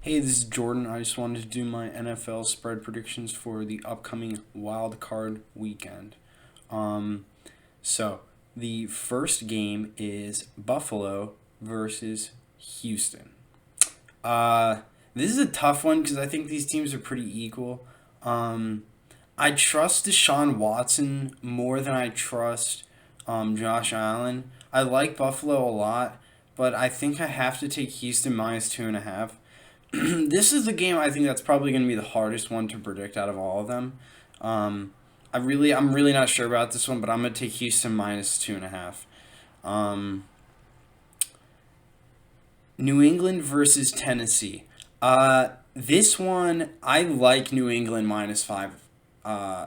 Hey, this is Jordan. I just wanted to do my NFL spread predictions for the upcoming wild card weekend. Um, so the first game is Buffalo versus Houston. Uh, this is a tough one because I think these teams are pretty equal. Um, I trust Deshaun Watson more than I trust Josh Allen. I like Buffalo a lot, but I think I have to take Houston minus 2.5. This is the game I think that's probably going to be the hardest one to predict out of all of them. Um, I'm really not sure about this one, but I'm going to take Houston minus 2.5. Um, New England versus Tennessee. This one I like New England minus 5.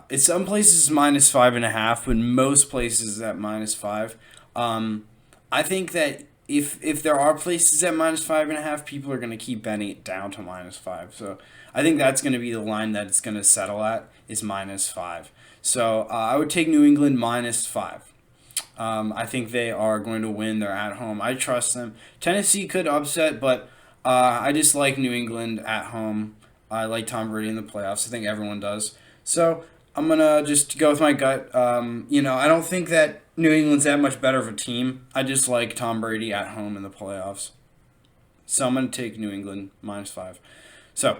In some places -5.5, but most places at -5. Um, I think that if there are places at -5.5, people are going to keep betting it down to -5. So I think that's going to be the line that it's going to settle at is -5. So I would take New England -5. I think they are going to win. They're at home. I trust them. Tennessee could upset, but I just like New England at home. I like Tom Brady in the playoffs. I think everyone does. So I'm gonna just go with my gut. I don't think that New England's that much better of a team. I just like Tom Brady at home in the playoffs. So I'm gonna take New England -5. So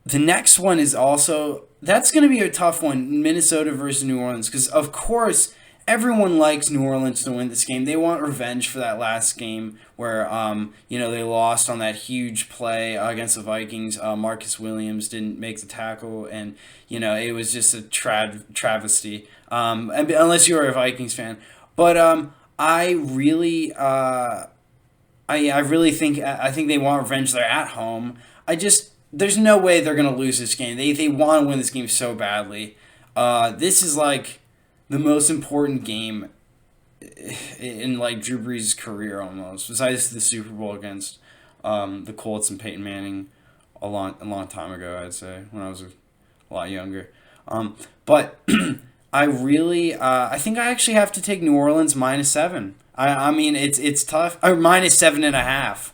the next one is also that's going to be a tough one, Minnesota versus New Orleans, because of course everyone likes New Orleans to win this game. They want revenge for that last game where they lost on that huge play against the Vikings. Marcus Williams didn't make the tackle, and it was just a travesty. Unless you're a Vikings fan, but I really I really think I think they want revenge. They're at home. I just there's no way they're gonna lose this game. They want to win this game so badly. This is like the most important game in like Drew Brees' career almost, besides the Super Bowl against the Colts and Peyton Manning a long time ago. I'd say when I was a lot younger. But I really I think I actually have to take New Orleans -7. I mean it's tough. Or -7.5.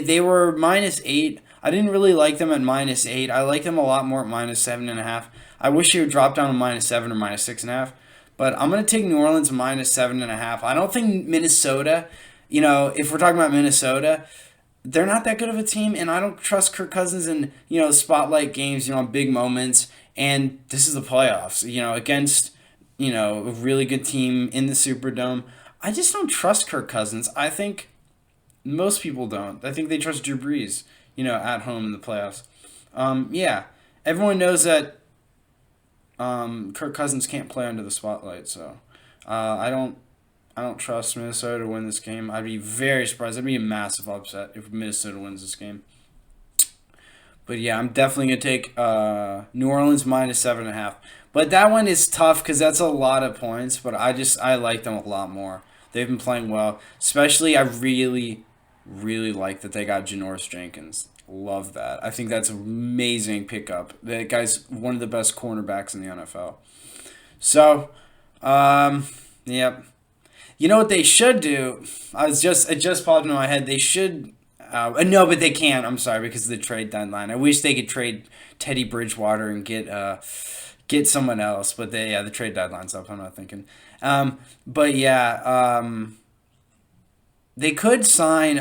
They were -8. I didn't really like them at -8. I like them a lot more at -7.5. I wish you would drop down to -7 or -6.5. But I'm gonna take New Orleans -7.5. I don't think Minnesota. If we're talking about Minnesota, they're not that good of a team, and I don't trust Kirk Cousins in spotlight games, big moments. And this is the playoffs, against a really good team in the Superdome. I just don't trust Kirk Cousins. I think most people don't. I think they trust Drew Brees, at home in the playoffs. Yeah, everyone knows that Kirk Cousins can't play under the spotlight, so I don't trust Minnesota to win this game. I'd be very surprised. It'd be a massive upset if Minnesota wins this game. But yeah, I'm definitely gonna take New Orleans -7.5. But that one is tough because that's a lot of points. But I like them a lot more. They've been playing well. Especially, I really, really like that they got Janoris Jenkins. Love that. I think that's an amazing pickup. That guy's one of the best cornerbacks in the NFL. So, yep. You know what they should do? It just popped into my head. They should. No, but they can't. I'm sorry because of the trade deadline. I wish they could trade Teddy Bridgewater and get someone else. But the trade deadline's up. I'm not thinking. But yeah, they could sign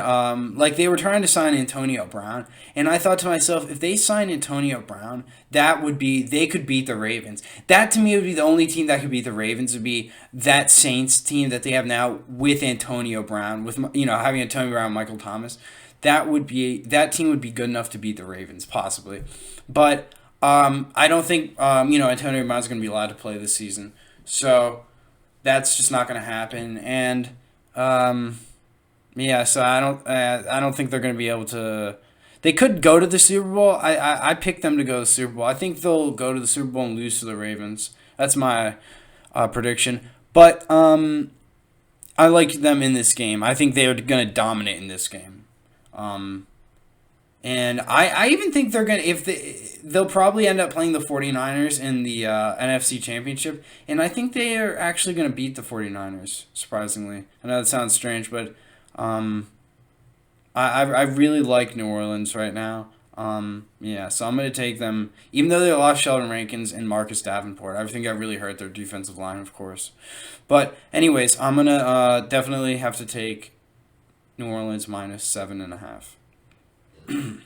like they were trying to sign Antonio Brown, and I thought to myself, if they sign Antonio Brown, they could beat the Ravens. That to me would be the only team that could beat the Ravens would be that Saints team that they have now with Antonio Brown, with having Antonio Brown and Michael Thomas. That team would be good enough to beat the Ravens possibly, but I don't think Antonio Brown's going to be allowed to play this season, so that's just not going to happen, and. Yeah, so I don't think they're going to be able to. They could go to the Super Bowl. I picked them to go to the Super Bowl. I think they'll go to the Super Bowl and lose to the Ravens. That's my prediction. But I like them in this game. I think they're going to dominate in this game. Um, and I even think they're going to if they'll probably end up playing the 49ers in the NFC Championship, and I think they are actually going to beat the 49ers surprisingly. I know that sounds strange, but um I really like New Orleans right now. Yeah, so I'm going to take them, even though they lost Sheldon Rankins and Marcus Davenport. I think that really hurt their defensive line, of course. But, anyways, I'm going to definitely have to take New Orleans minus 7.5.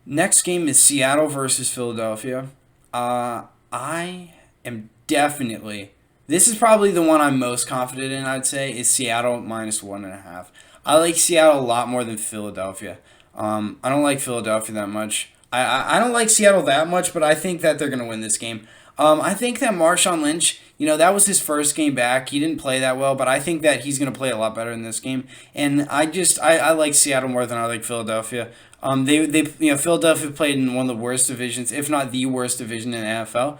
Next game is Seattle versus Philadelphia. I am definitely. This is probably the one I'm most confident in. I'd say is Seattle minus 1.5. I like Seattle a lot more than Philadelphia. I don't like Philadelphia that much. I don't like Seattle that much, but I think that they're gonna win this game. I think that Marshawn Lynch, that was his first game back. He didn't play that well, but I think that he's gonna play a lot better in this game. And I like Seattle more than I like Philadelphia. Philadelphia played in one of the worst divisions, if not the worst division in the NFL.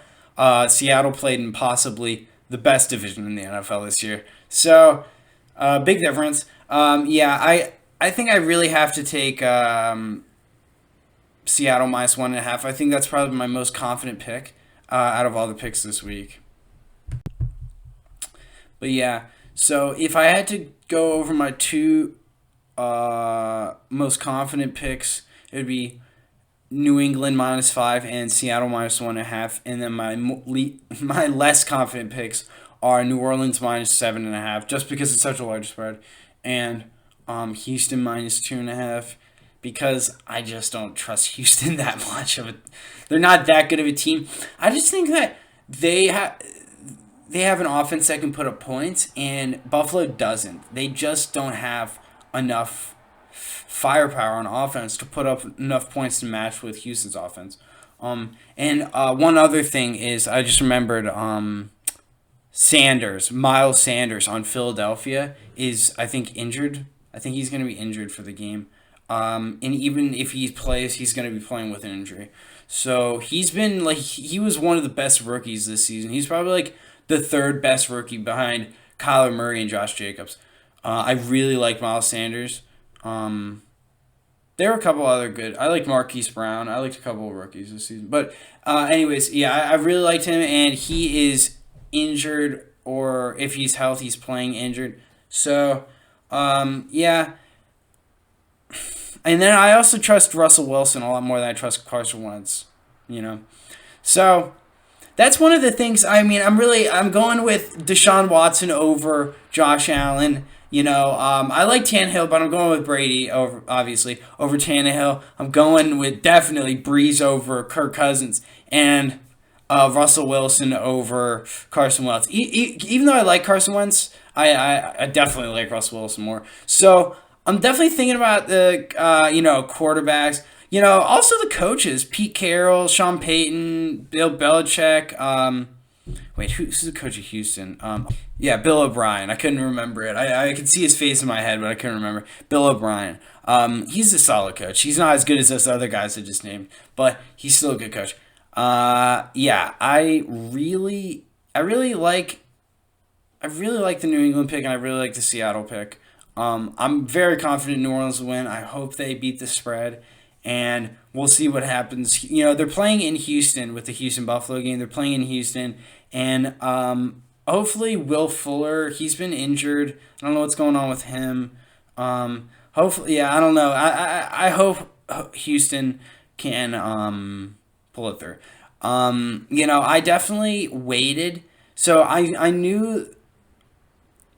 Seattle played in possibly the best division in the NFL this year. So, big difference. I think I really have to take Seattle minus 1.5. I think that's probably my most confident pick out of all the picks this week. But yeah, so if I had to go over my two most confident picks, it would be New England minus 5 and Seattle minus 1.5, and then my less confident picks are New Orleans minus 7.5, just because it's such a large spread, and Houston minus 2.5, because I just don't trust Houston that much of it. They're not that good of a team. I just think that they have an offense that can put up points, and Buffalo doesn't. They just don't have enough firepower on offense to put up enough points to match with Houston's offense. And one other thing is, I just remembered Miles Sanders on Philadelphia is, I think, injured. I think he's going to be injured for the game. And even if he plays, he's going to be playing with an injury. So he's been he was one of the best rookies this season. He's probably like the third best rookie behind Kyler Murray and Josh Jacobs. I really like Miles Sanders. There were a couple other good. I liked Marquise Brown. I liked a couple of rookies this season. But anyways, yeah, I really liked him, and he is injured, or if he's healthy, he's playing injured. So, yeah. And then I also trust Russell Wilson a lot more than I trust Carson Wentz, So, that's one of the things. I mean, I'm going with Deshaun Watson over Josh Allen. I like Tannehill, but I'm going with Brady over Tannehill. I'm going with definitely Breeze over Kirk Cousins, and Russell Wilson over Carson Wentz. Even though I like Carson Wentz, I definitely like Russell Wilson more. So I'm definitely thinking about the quarterbacks. Also the coaches: Pete Carroll, Sean Payton, Bill Belichick. Who's the coach of Houston? Bill O'Brien. I couldn't remember it. I could see his face in my head, but I couldn't remember. Bill O'Brien. He's a solid coach. He's not as good as those other guys I just named, but he's still a good coach. I really like the New England pick, and I really like the Seattle pick. I'm very confident New Orleans will win. I hope they beat the spread, and we'll see what happens. They're playing in Houston with the Houston Buffalo game. They're playing in Houston, and hopefully Will Fuller, he's been injured. I don't know what's going on with him. Hopefully, I don't know. I hope Houston can pull it through. I definitely waited. So I knew.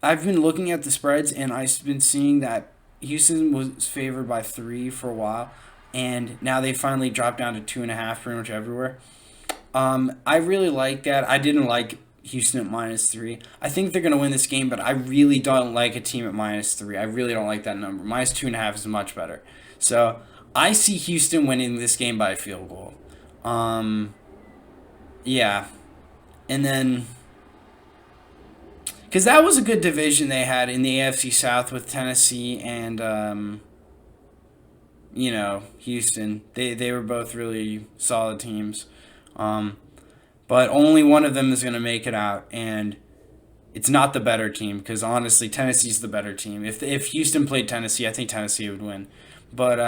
I've been looking at the spreads, and I've been seeing that Houston was favored by 3 for a while, and now they finally dropped down to 2.5 pretty much everywhere. I really like that. I didn't like Houston at minus 3. I think they're going to win this game, but I really don't like a team at minus 3. I really don't like that number. Minus 2.5 is much better. So I see Houston winning this game by a field goal. Yeah. And then, because that was a good division they had in the AFC South with Tennessee and, Houston. They were both really solid teams. But only one of them is going to make it out, and it's not the better team, because honestly, Tennessee's the better team. If Houston played Tennessee, I think Tennessee would win. But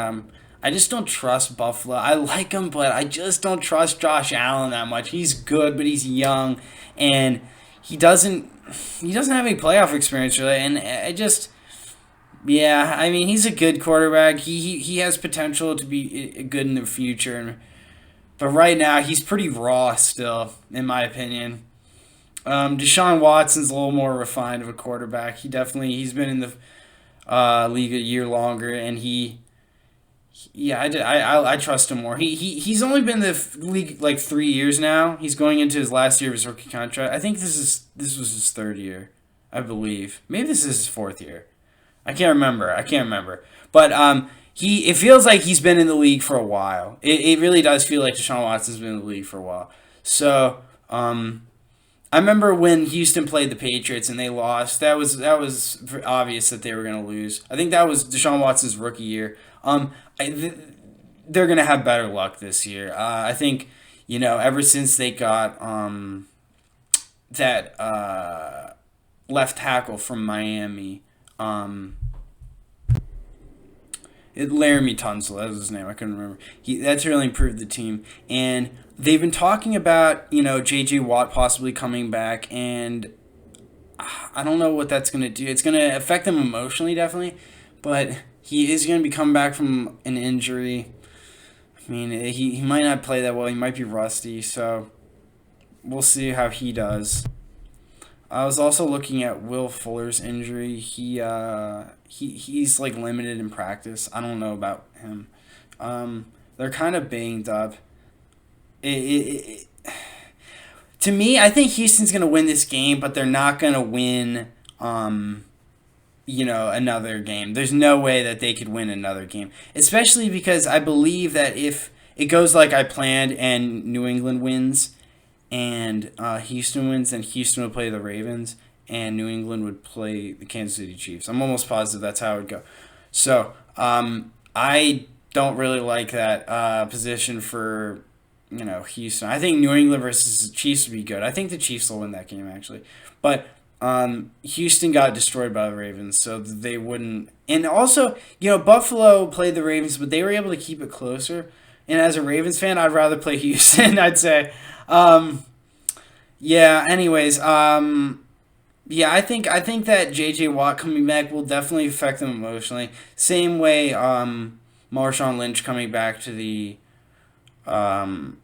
I just don't trust Buffalo. I like him, but I just don't trust Josh Allen that much. He's good, but he's young, and he doesn't have any playoff experience really, and Yeah, I mean he's a good quarterback. He has potential to be good in the future, but right now he's pretty raw still, in my opinion. Deshaun Watson's a little more refined of a quarterback. He's been in the league a year longer, and yeah, I trust him more. He's only been in the league like 3 years now. He's going into his last year of his rookie contract. I think this was his third year, I believe. Maybe this is his fourth year. I can't remember. But he it feels like he's been in the league for a while. It really does feel like Deshaun Watson's been in the league for a while. So I remember when Houston played the Patriots and they lost. That was obvious that they were going to lose. I think that was Deshaun Watson's rookie year. They're going to have better luck this year. I think ever since they got that left tackle from Miami, um, Laramie Tunsil, that was his name. I couldn't remember. That's really improved the team, and they've been talking about J.J. Watt possibly coming back, and I don't know what that's gonna do. It's gonna affect him emotionally, definitely, but he is gonna be coming back from an injury. I mean, he might not play that well. He might be rusty, so we'll see how he does. I was also looking at Will Fuller's injury. He's like limited in practice. I don't know about him. They're kind of banged up. It to me, I think Houston's gonna win this game, but they're not gonna win. Another game. There's no way that they could win another game, especially because I believe that if it goes like I planned and New England wins and Houston wins, then Houston would play the Ravens and New England would play the Kansas City Chiefs. I'm almost positive that's how it would go. So I don't really like that position for Houston. I think New England versus the Chiefs would be good. I think the Chiefs will win that game actually, but Houston got destroyed by the Ravens, so they wouldn't. And also, Buffalo played the Ravens, but they were able to keep it closer. And as a Ravens fan, I'd rather play Houston. I'd say. Yeah. Anyways. Yeah. I think that J.J. Watt coming back will definitely affect them emotionally. Same way. Marshawn Lynch coming back to the Seattle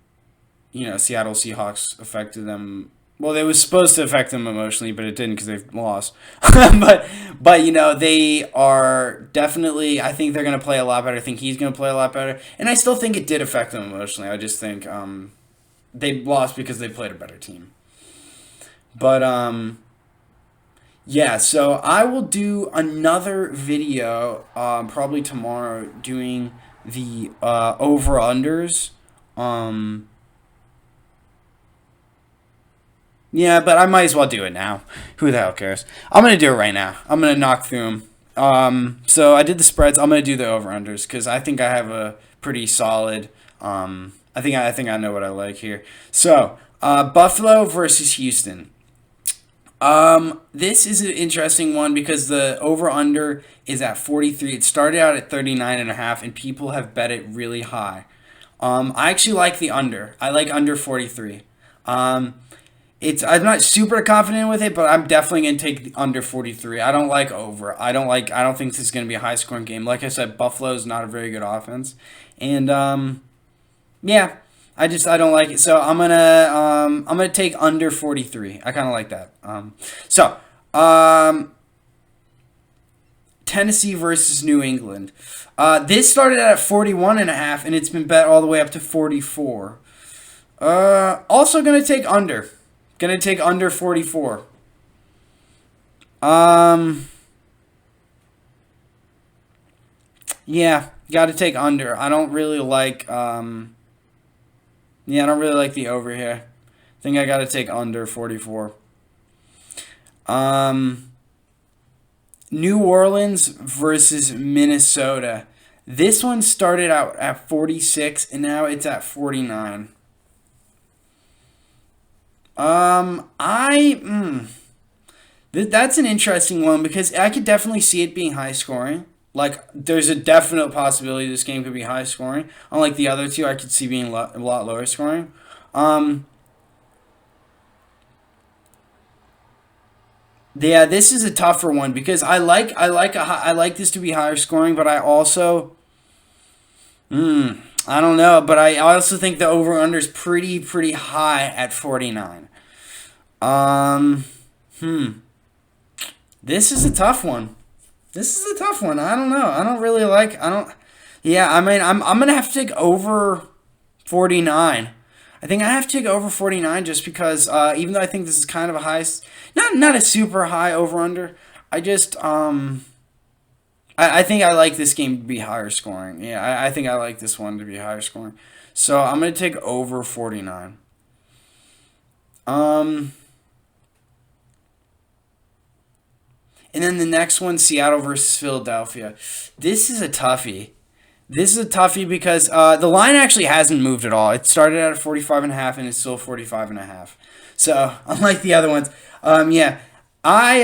Seahawks affected them. Well, it was supposed to affect them emotionally, but it didn't because they've lost. but they are definitely. I think they're going to play a lot better. I think he's going to play a lot better, and I still think it did affect them emotionally. I just think they lost because they played a better team. But yeah. So I will do another video probably tomorrow doing the over unders. Um, Yeah, but I might as well do it now. Who the hell cares? I'm gonna do it right now. I'm gonna knock through them. So I did the spreads. I'm gonna do the over unders because I think I have a pretty solid. I think I know what I like here. So Buffalo versus Houston. This is an interesting one because the over under is at 43. It started out at 39.5, and people have bet it really high. I actually like the under. I like under 43. Um, I'm not super confident with it, but I'm definitely gonna take the under 43. I don't like over. I don't think this is gonna be a high scoring game. Like I said, Buffalo's not a very good offense, and yeah, I don't like it. So I'm gonna take under 43. I kind of like that. So um, Tennessee versus New England. This started at 41.5, and it's been bet all the way up to 44. Also gonna take under. Gonna take under 44. Um, yeah, got to take under. I don't really like. Yeah, I don't really like the over here. I think I got to take under 44. Um, New Orleans versus Minnesota. This one started out at 46 and now it's at 49. I that's an interesting one because I could definitely see it being high scoring. Like, there's a definite possibility this game could be high scoring. Unlike the other two, I could see being a lot lower scoring. Um, Yeah, this is a tougher one because I like this to be higher scoring, but I also I don't know, but I also think the over under is pretty high at 49. Um, this is a tough one. This is a tough one. I don't know. I don't really like. I don't. Yeah, I mean, I'm gonna have to take over 49. I think I have to take over 49 just because even though I think this is kind of a high, not a super high over under. I just I think I like this game to be higher scoring. Yeah, I think I like this one to be higher scoring. So I'm gonna take over 49. Um, and then the next one, Seattle versus Philadelphia. This is a toughie. This is a toughie because the line actually hasn't moved at all. It started at 45 and a half and it's still 45 and a half. So, unlike the other ones, yeah, I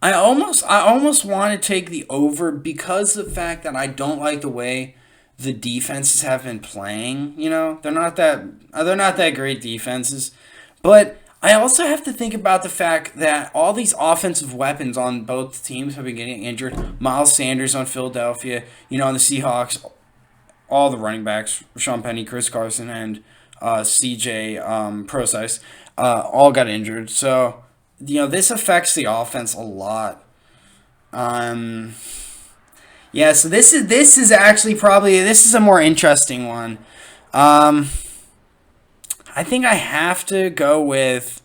I almost want to take the over because of the fact that I don't like the way the defenses have been playing. You know, they're not that great defenses, but I also have to think about the fact that all these offensive weapons on both teams have been getting injured. Miles Sanders on Philadelphia, you know, on the Seahawks, all the running backs, Sean Penny, Chris Carson, and CJ Procise, all got injured. So, you know, this affects the offense a lot. Um, yeah, so this is actually probably this is a more interesting one. Um, I think I have to go with.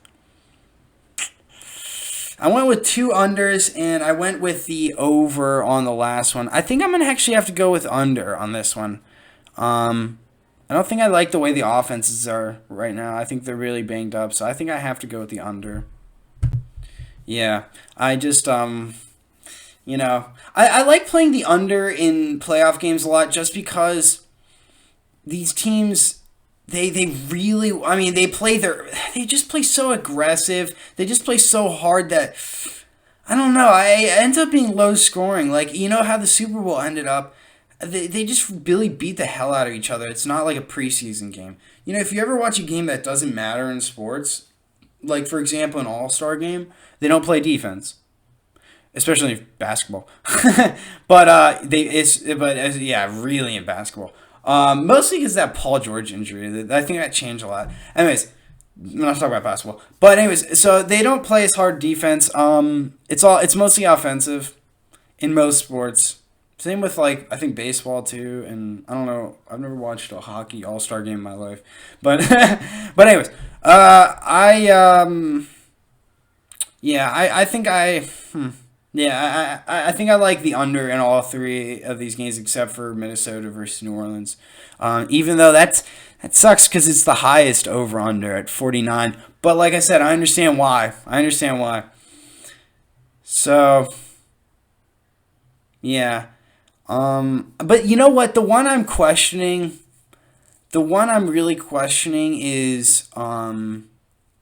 I went with two unders and I went with the over on the last one. I think I'm gonna actually have to go with under on this one. Um, I don't think I like the way the offenses are right now. I think they're really banged up, so I think I have to go with the under. Yeah, I just you know, I like playing the under in playoff games a lot just because these teams they really I mean they just play so aggressive. They just play so hard that I don't know. I ends up being low scoring. Like you know how the Super Bowl ended up. They just really beat the hell out of each other. It's not like a preseason game. You know, if you ever watch a game that doesn't matter in sports, like for example an All-Star game, they don't play defense, especially basketball. Yeah, really in basketball. Mostly because that Paul George injury. I think that changed a lot. Anyways, I'm not talking about basketball. But anyways, so they don't play as hard defense. It's mostly offensive in most sports. Same with like I think baseball too, and I don't know. I've never watched a hockey All Star game in my life, but but anyways, I yeah, I think I think I like the under in all three of these games except for Minnesota versus New Orleans. Even though that sucks because it's the highest over under at 49. But like I said, I understand why. I understand why. So yeah. But you know what? The one I'm really questioning is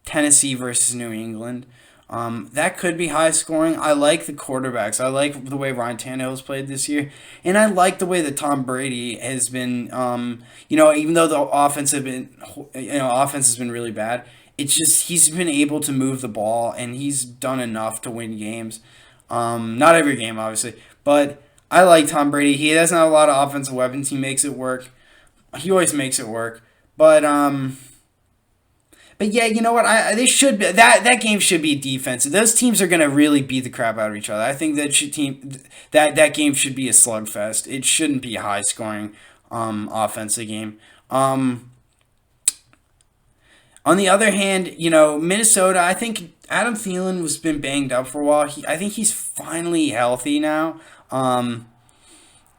Tennessee versus New England. That could be high scoring. I like the quarterbacks. I like the way Ryan Tannehill has played this year, and I like the way that Tom Brady has been. You know, even though the offense has been really bad, it's just he's been able to move the ball, and he's done enough to win games. Not every game, obviously, but I like Tom Brady. He doesn't have a lot of offensive weapons. He makes it work. He always makes it work. But yeah, you know what? They should be, that game should be defensive. Those teams are gonna really beat the crap out of each other. I think that game should be a slugfest. It shouldn't be a high scoring offensive game. On the other hand, you know Minnesota. I think Adam Thielen was been banged up for a while. I think he's finally healthy now. Um,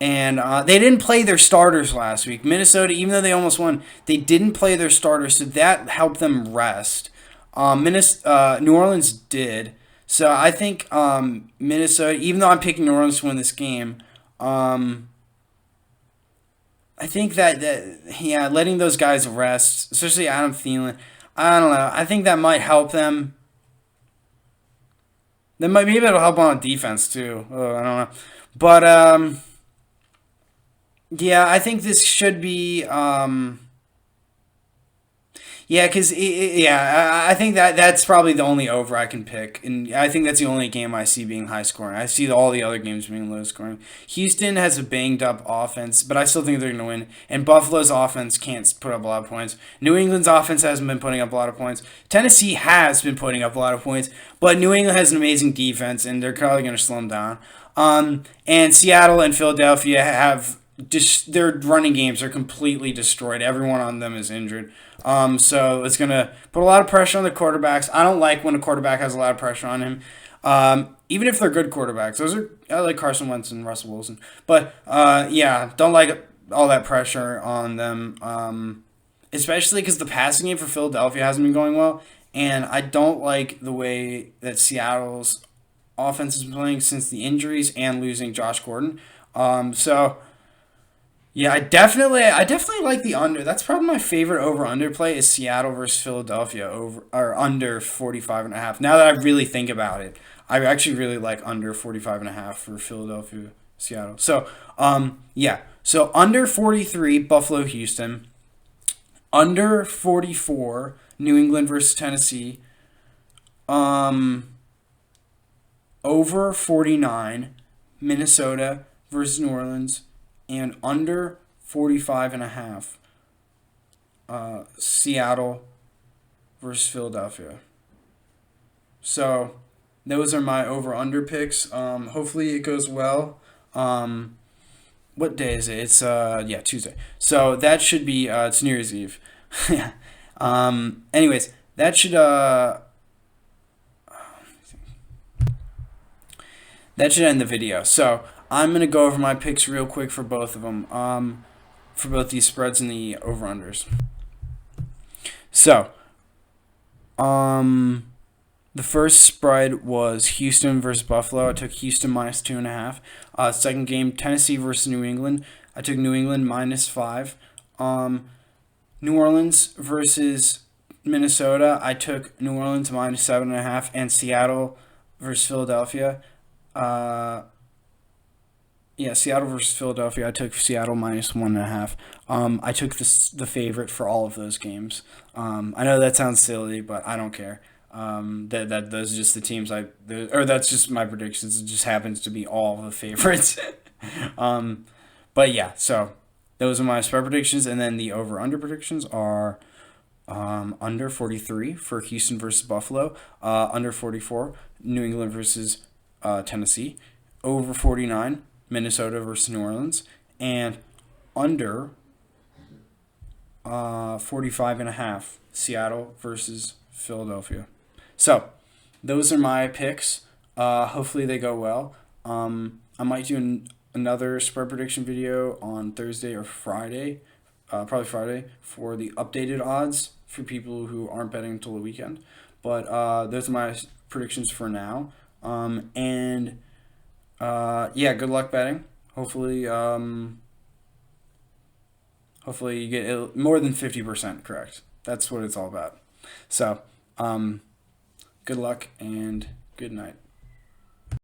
and they didn't play their starters last week. Minnesota, even though they almost won, they didn't play their starters, so that helped them rest. New Orleans did. So I think Minnesota, even though I'm picking New Orleans to win this game, um, I think that yeah, letting those guys rest, especially Adam Thielen, I don't know. I think that might help them. That might maybe it'll help on defense too. Oh, I don't know, but yeah, I think this should be. Yeah, because yeah, I think that's probably the only over I can pick, and I think that's the only game I see being high scoring. I see all the other games being low scoring. Houston has a banged up offense, but I still think they're going to win. And Buffalo's offense can't put up a lot of points. New England's offense hasn't been putting up a lot of points. Tennessee has been putting up a lot of points, but New England has an amazing defense, and they're probably going to slow them down. And Seattle and Philadelphia have just their running games are completely destroyed. Everyone on them is injured. So it's gonna put a lot of pressure on the quarterbacks. I don't like when a quarterback has a lot of pressure on him. Even if they're good quarterbacks, I like Carson Wentz and Russell Wilson. But yeah, don't like all that pressure on them. Especially because the passing game for Philadelphia hasn't been going well, and I don't like the way that Seattle's offense has been playing since the injuries and losing Josh Gordon. So yeah, I definitely like the under. That's probably my favorite over under play is Seattle versus Philadelphia over or under 45.5. Now that I really think about it, I actually really like under 45.5 for Philadelphia Seattle. So, yeah. So under 43 Buffalo Houston, under 44 New England versus Tennessee, um over 49 Minnesota versus New Orleans, and under 45.5 Seattle versus Philadelphia. So those are my over under picks. Hopefully it goes well. What day is it? It's yeah, Tuesday. So that should be it's New Year's Eve. Yeah. Anyways, that should end the video. So I'm gonna go over my picks real quick for both of them. For both these spreads and the over unders. So, the first spread was Houston versus Buffalo. I took Houston minus 2.5. Second game, Tennessee versus New England. I took New England -5. New Orleans versus Minnesota. I took New Orleans -7.5, and Seattle versus Philadelphia. Uh, yeah, Seattle versus Philadelphia. I took Seattle -1.5. I took the favorite for all of those games. I know that sounds silly, but I don't care. That those are just the teams or that's just my predictions. It just happens to be all the favorites. um, but yeah, so those are my spread predictions, and then the over under predictions are under 43 for Houston versus Buffalo, under 44 New England versus Tennessee, over 49 Minnesota versus New Orleans, and under 45.5 Seattle versus Philadelphia. So those are my picks. Hopefully they go well. I might do another spread prediction video on Thursday or Friday, probably Friday, for the updated odds for people who aren't betting until the weekend. But those are my predictions for now. And yeah, good luck betting. Hopefully, hopefully you get more than 50% correct. That's what it's all about. So, good luck and good night.